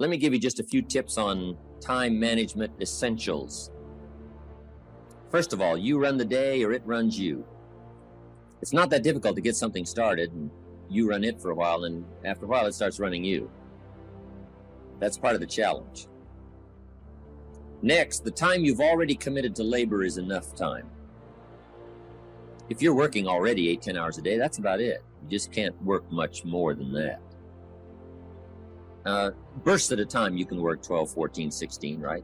Let me give you just a few tips on time management essentials. First of all, you run the day or it runs you. It's not that difficult to get something started, and you run it for a while, and after a while it starts running you. That's part of the challenge. Next, the time you've already committed to labor is enough time. If you're working already 8-10 hours a day, that's about it. You just can't work much more than that. Bursts at a time, you can work 12, 14, 16, right?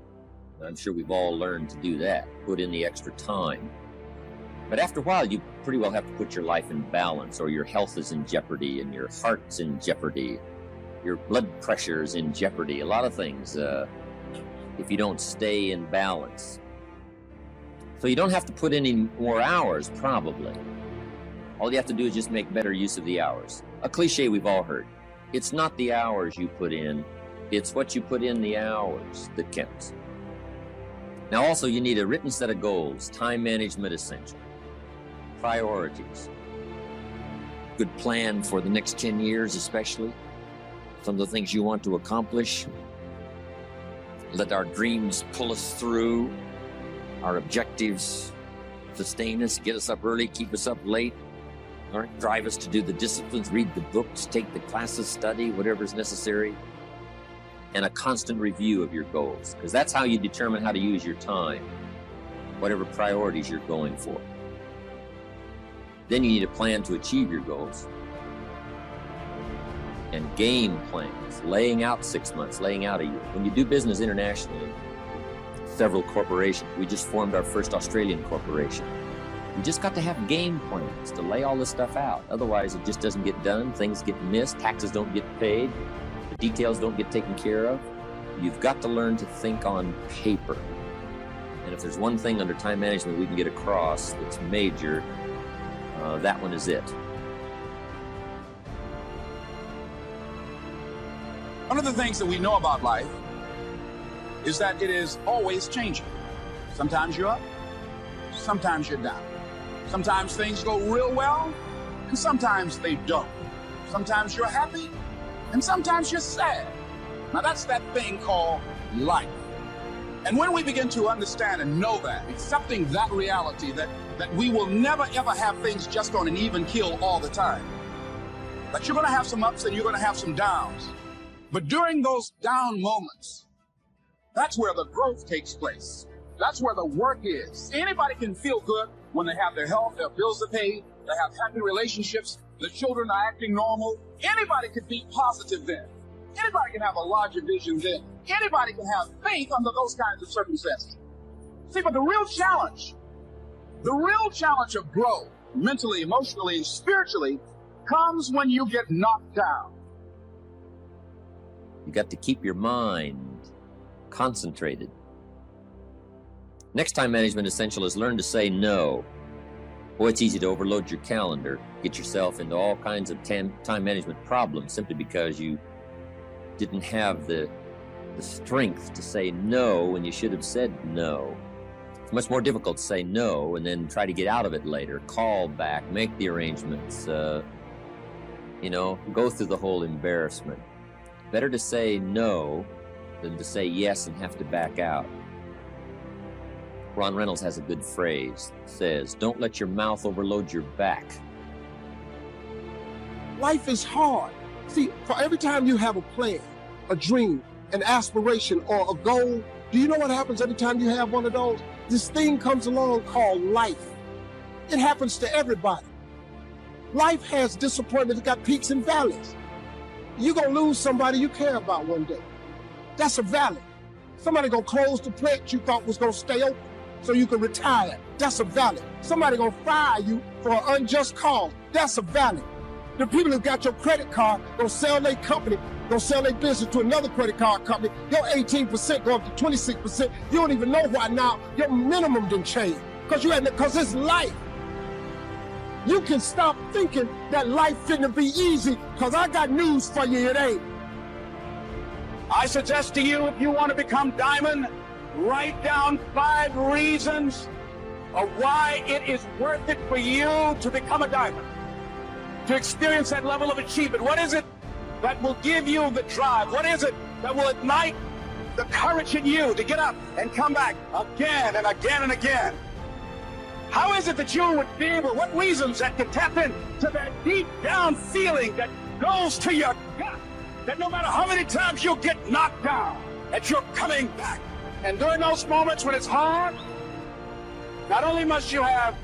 I'm sure we've all learned to do that, put in the extra time. But after a while, you pretty well have to put your life in balance, or your health is in jeopardy, and your heart's in jeopardy, your blood pressure is in jeopardy, a lot of things, if you don't stay in balance. So you don't have to put in any more hours, probably. All you have to do is just make better use of the hours. A cliche we've all heard. It's not the hours you put in, it's what you put in the hours that counts. Now also, you need a written set of goals, time management essential, priorities, good plan for the next 10 years especially, some of the things you want to accomplish. Let our dreams pull us through, our objectives sustain us, get us up early, keep us up late, all right, drive us to do the disciplines, read the books, take the classes, study, whatever is necessary, and a constant review of your goals, because that's how you determine how to use your time, whatever priorities you're going for. Then you need a plan to achieve your goals, and game plans, laying out 6 months, laying out a year. When you do business internationally, several corporations, we just formed our first Australian corporation. You just got to have game plans to lay all this stuff out. Otherwise, it just doesn't get done. Things get missed. Taxes don't get paid. The details don't get taken care of. You've got to learn to think on paper. And if there's one thing under time management we can get across that's major, that one is it. One of the things that we know about life is that it is always changing. Sometimes you're up, sometimes you're down. Sometimes things go real well, and sometimes they don't. Sometimes you're happy, and sometimes you're sad. Now that's that thing called life. And when we begin to understand and know that, accepting that reality that we will never ever have things just on an even keel all the time, that you're gonna have some ups and you're gonna have some downs. But during those down moments, that's where the growth takes place. That's where the work is. Anybody can feel good when they have their health, their bills are paid, they have happy relationships, the children are acting normal. Anybody can be positive then. Anybody can have a larger vision then. Anybody can have faith under those kinds of circumstances. See, but the real challenge of growth, mentally, emotionally, and spiritually, comes when you get knocked down. You got to keep your mind concentrated. Next time management essential is learn to say no. Boy, it's easy to overload your calendar, get yourself into all kinds of time management problems simply because you didn't have the strength to say no when you should have said no. It's much more difficult to say no and then try to get out of it later, call back, make the arrangements, go through the whole embarrassment. Better to say no than to say yes and have to back out. Ron Reynolds has a good phrase. It says, don't let your mouth overload your back. Life is hard. See, for every time you have a plan, a dream, an aspiration, or a goal, do you know what happens every time you have one of those? This thing comes along called life. It happens to everybody. Life has disappointment. It's got peaks and valleys. You're going to lose somebody you care about one day. That's a valley. Somebody going to close the plant you thought was going to stay open so you can retire. That's a valley. Somebody going to fire you for an unjust cause. That's a valley. The people who got your credit card going to sell their company, going to sell their business to another credit card company. Your 18% go up to 26%. You don't even know why now. Your minimum didn't change because it's life. You can stop thinking that life finna be easy, because I got news for you, it ain't. I suggest to you, if you want to become diamond, write down 5 reasons of why it is worth it for you to become a diamond, to experience that level of achievement. What is it? that will give you the drive? What is it that will ignite the courage in you to get up and come back again and again and again? How is it that you would be able, what reasons that can tap into that deep down feeling that goes to your gut, that no matter how many times you get knocked down, that you're coming back? And during those moments when it's hard, not only must you have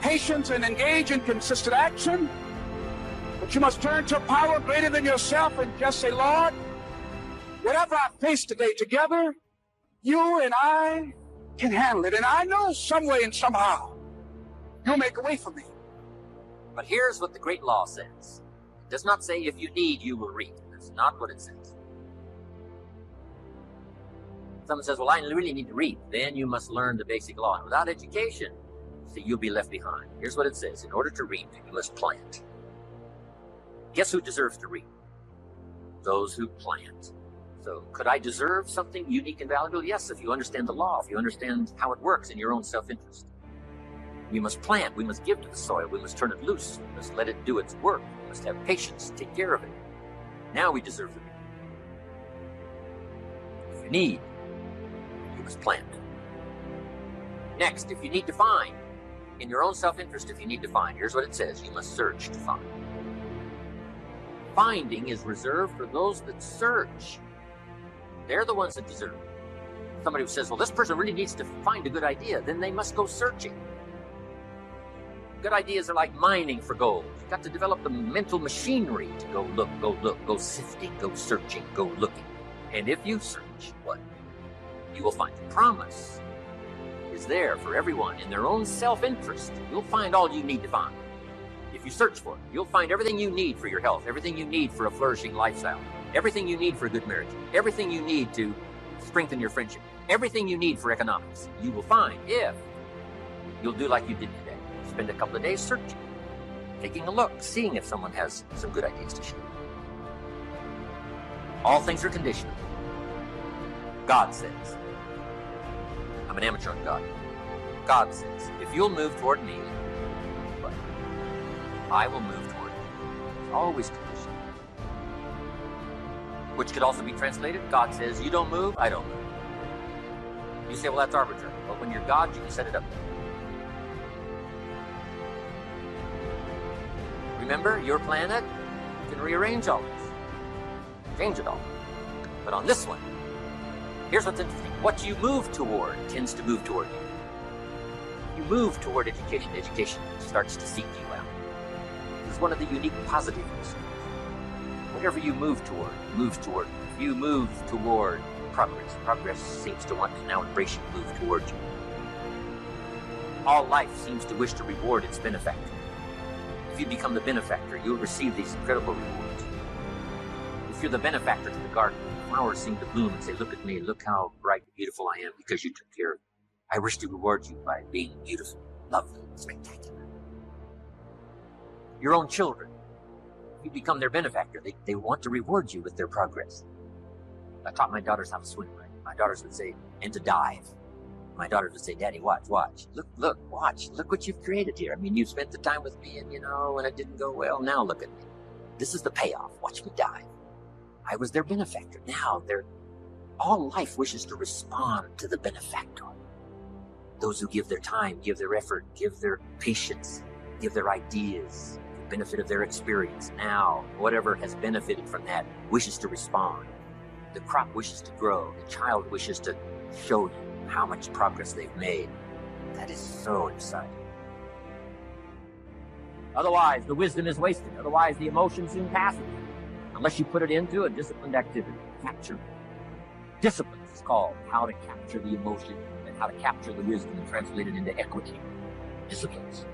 patience and engage in consistent action, but you must turn to a power greater than yourself and just say, Lord, whatever I face today together, you and I can handle it. And I know some way and somehow you'll make a way for me. But here's what the great law says. It does not say if you need, you will reap. That's not what it says. Someone says, well, I really need to read. Then you must learn the basic law. And without education, see, you'll be left behind. Here's what it says. In order to reap, you must plant. Guess who deserves to reap? Those who plant. So could I deserve something unique and valuable? Yes, if you understand the law, if you understand how it works in your own self-interest. We must plant. We must give to the soil. We must turn it loose. We must let it do its work. We must have patience, take care of it. Now we deserve to reap. If you need, you must plant. Next, if you need to find, in your own self-interest, if you need to find, here's what it says. You must search to find. Finding is reserved for those that search. They're the ones that deserve it. Somebody who says, well, this person really needs to find a good idea, then they must go searching. Good ideas are like mining for gold. You've got to develop the mental machinery to go look, go sifting, go searching, go looking. And if you search, what? You will find. The promise is there for everyone in their own self-interest. You'll find all you need to find. If you search for it, you'll find everything you need for your health, everything you need for a flourishing lifestyle, everything you need for a good marriage, everything you need to strengthen your friendship, everything you need for economics. You will find if you'll do like you did today. Spend a couple of days searching, taking a look, seeing if someone has some good ideas to share. All things are conditional. God says, I'm an amateur on God. God says, if you'll move toward me, I will move toward you. It's always conditional. Which could also be translated, God says, you don't move, I don't move. You say, well, that's arbitrary. But when you're God, you can set it up. Remember, your planet, you can rearrange all this. Change it all. But on this one, here's what's interesting. What you move toward tends to move toward you. You move toward education. Education starts to seek you out. This is one of the unique positive things. Whatever you move toward, moves toward you. If you move toward progress, progress seems to want to now embrace you, move toward you. All life seems to wish to reward its benefactor. If you become the benefactor, you'll receive these incredible rewards. If you're the benefactor to the garden, flowers seem to bloom and say, look at me, look how bright and beautiful I am because you took care of me. I wish to reward you by being beautiful, lovely, spectacular. Your own children, if you become their benefactor, they want to reward you with their progress. I taught my daughters how to swim, right? My daughters would say, and to dive. My daughters would say, Daddy, watch. Look, watch. Look what you've created here. I mean, you've spent the time with me and, when it didn't go well, now look at me. This is the payoff. Watch me dive. I was their benefactor. Now all life wishes to respond to the benefactor. Those who give their time, give their effort, give their patience, give their ideas, the benefit of their experience. Now, whatever has benefited from that wishes to respond. The crop wishes to grow. The child wishes to show you how much progress they've made. That is so exciting. Otherwise, the wisdom is wasted. Otherwise, the emotion soon passes. Unless you put it into a disciplined activity. Capture. Disciplines is called how to capture the emotion and how to capture the wisdom and translate it into equity. Disciplines.